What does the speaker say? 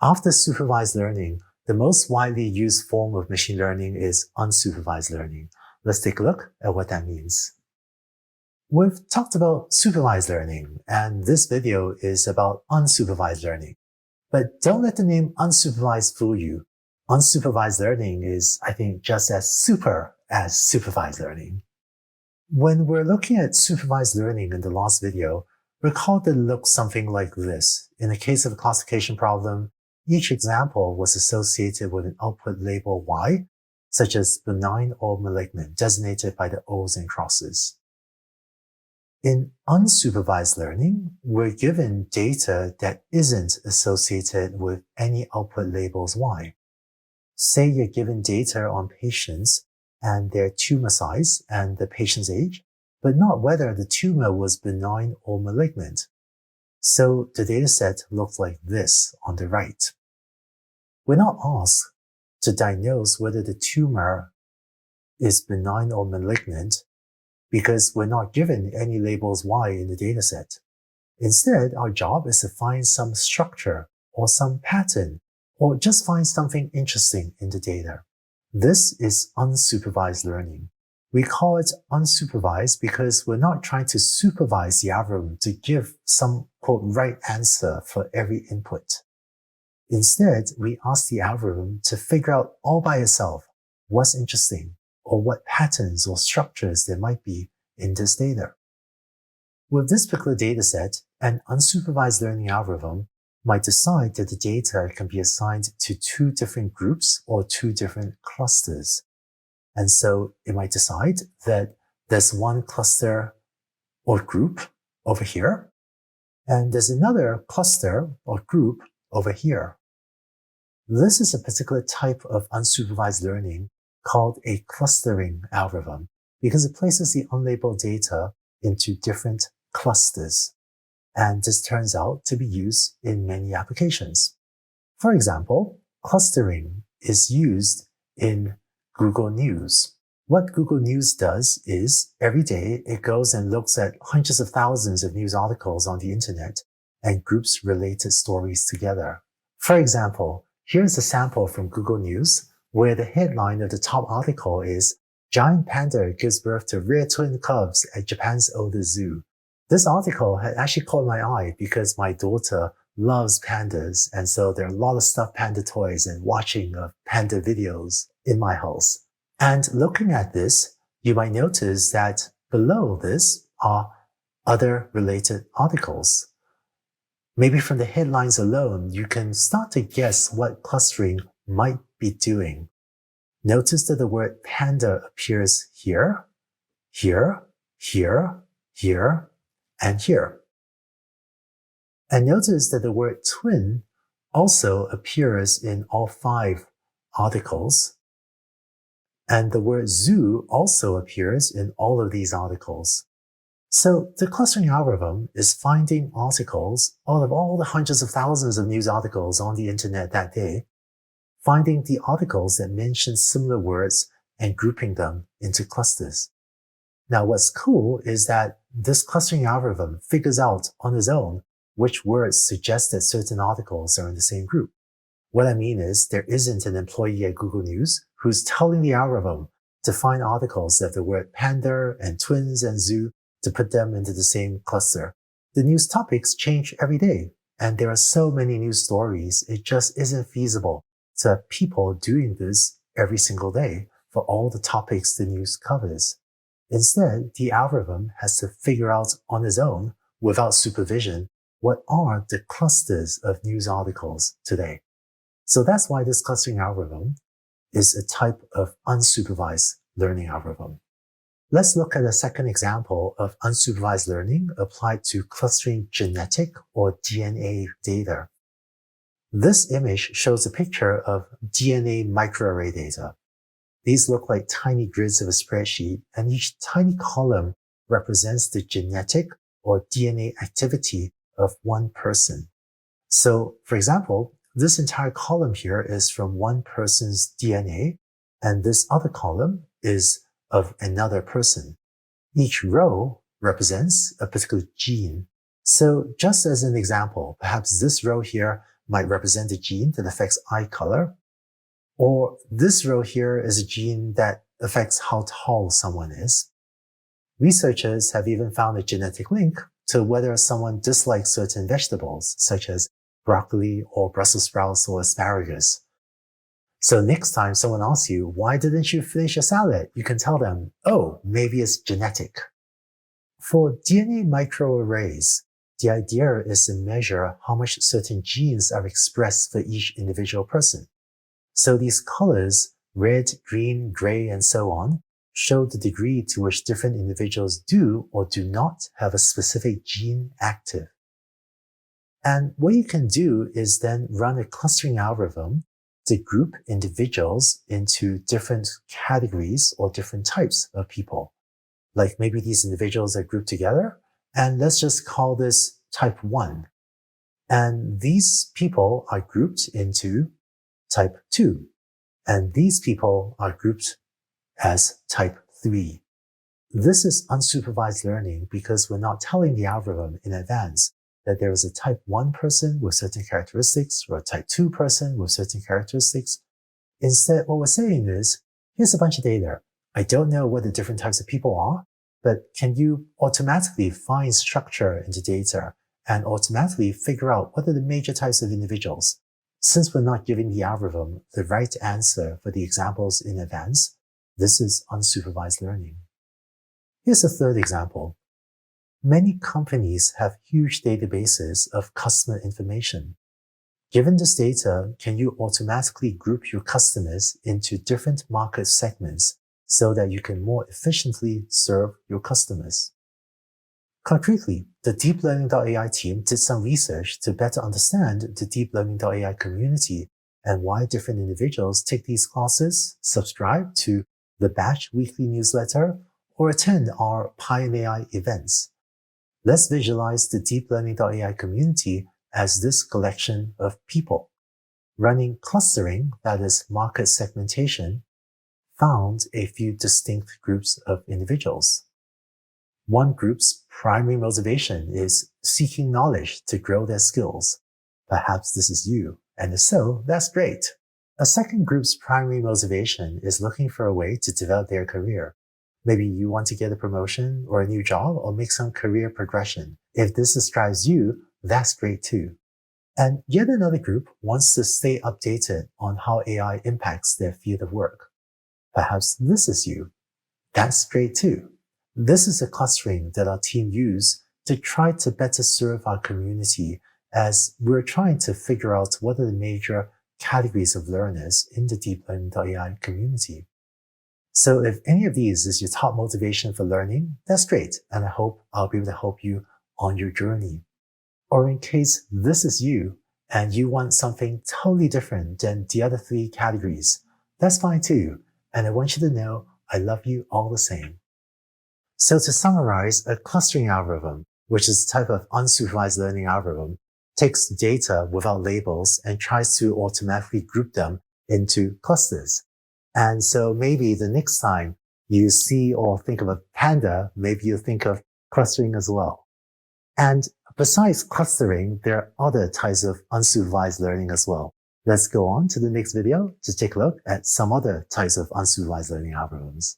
After supervised learning, the most widely used form of machine learning is unsupervised learning. Let's take a look at what that means. We've talked about supervised learning, and this video is about unsupervised learning. But don't let the name unsupervised fool you. Unsupervised learning is, I think, just as super as supervised learning. When we're looking at supervised learning in the last video, recall that it looks something like this. In the case of a classification problem, each example was associated with an output label Y, such as benign or malignant, designated by the O's and crosses. In unsupervised learning, we're given data that isn't associated with any output labels Y. Say you're given data on patients and their tumor size and the patient's age, but not whether the tumor was benign or malignant. So the dataset looks like this on the right. We're not asked to diagnose whether the tumor is benign or malignant because we're not given any labels Y in the dataset. Instead, our job is to find some structure or some pattern or just find something interesting in the data. This is unsupervised learning. We call it unsupervised because we're not trying to supervise the algorithm to give some quote right answer for every input. Instead, we ask the algorithm to figure out all by itself what's interesting or what patterns or structures there might be in this data. With this particular dataset, an unsupervised learning algorithm might decide that the data can be assigned to two different groups or two different clusters. And so it might decide that there's one cluster or group over here, and there's another cluster or group over here. This is a particular type of unsupervised learning called a clustering algorithm because it places the unlabeled data into different clusters. And this turns out to be used in many applications. For example, clustering is used in Google News. What Google News does is every day it goes and looks at hundreds of thousands of news articles on the internet and groups related stories together. For example, here's a sample from Google News where the headline of the top article is "Giant Panda Gives Birth to Rare Twin Cubs at Japan's Oldest Zoo." This article had actually caught my eye because my daughter loves pandas, and so there are a lot of stuffed panda toys and watching of panda videos in my house. And looking at this, you might notice that below this are other related articles. Maybe from the headlines alone, you can start to guess what clustering might be doing. Notice that the word panda appears here, here, here, here, and here. And notice that the word twin also appears in all 5 articles. And the word zoo also appears in all of these articles. So the clustering algorithm is finding articles out of all the hundreds of thousands of news articles on the internet that day, finding the articles that mention similar words and grouping them into clusters. Now, what's cool is that this clustering algorithm figures out on its own which words suggest that certain articles are in the same group. What I mean is there isn't an employee at Google News who's telling the algorithm to find articles that have the word panda and twins and zoo to put them into the same cluster. The news topics change every day, and there are so many news stories, it just isn't feasible to have people doing this every single day for all the topics the news covers. Instead, the algorithm has to figure out on its own, without supervision, what are the clusters of news articles today. So that's why this clustering algorithm is a type of unsupervised learning algorithm. Let's look at a second example of unsupervised learning applied to clustering genetic or DNA data. This image shows a picture of DNA microarray data. These look like tiny grids of a spreadsheet, and each tiny column represents the genetic or DNA activity of one person. So, for example, this entire column here is from one person's DNA, and this other column is of another person. Each row represents a particular gene. So just as an example, perhaps this row here might represent a gene that affects eye color. Or this row here is a gene that affects how tall someone is. Researchers have even found a genetic link to whether someone dislikes certain vegetables, such as broccoli or Brussels sprouts or asparagus. So next time someone asks you, why didn't you finish your salad? You can tell them, oh, maybe it's genetic. For DNA microarrays, the idea is to measure how much certain genes are expressed for each individual person. So these colors, red, green, gray, and so on, show the degree to which different individuals do or do not have a specific gene active. And what you can do is then run a clustering algorithm to group individuals into different categories or different types of people. Like maybe these individuals are grouped together, and let's just call this type 1. And these people are grouped into type 2. And these people are grouped as type 3. This is unsupervised learning because we're not telling the algorithm in advance that there is a type 1 person with certain characteristics or a type 2 person with certain characteristics. Instead, what we're saying is, here's a bunch of data. I don't know what the different types of people are, but can you automatically find structure in the data and automatically figure out what are the major types of individuals? Since we're not giving the algorithm the right answer for the examples in advance, this is unsupervised learning. Here's a third example. Many companies have huge databases of customer information. Given this data, can you automatically group your customers into different market segments so that you can more efficiently serve your customers? Concretely, the deeplearning.ai team did some research to better understand the deeplearning.ai community and why different individuals take these classes, subscribe to the Batch weekly newsletter, or attend our Pi&AI events. Let's visualize the deeplearning.ai community as this collection of people. Running clustering, that is market segmentation, found a few distinct groups of individuals. One group's primary motivation is seeking knowledge to grow their skills. Perhaps this is you, and if so, that's great. A second group's primary motivation is looking for a way to develop their career. Maybe you want to get a promotion or a new job or make some career progression. If this describes you, that's great too. And yet another group wants to stay updated on how AI impacts their field of work. Perhaps this is you. That's great too. This is a clustering that our team used to try to better serve our community as we're trying to figure out what are the major categories of learners in the deeplearning.ai community. So if any of these is your top motivation for learning, that's great, and I hope I'll be able to help you on your journey. Or in case this is you, and you want something totally different than the other three categories, that's fine too, and I want you to know I love you all the same. So to summarize, a clustering algorithm, which is a type of unsupervised learning algorithm, takes data without labels and tries to automatically group them into clusters. And so maybe the next time you see or think of a panda, maybe you think of clustering as well. And besides clustering, there are other types of unsupervised learning as well. Let's go on to the next video to take a look at some other types of unsupervised learning algorithms.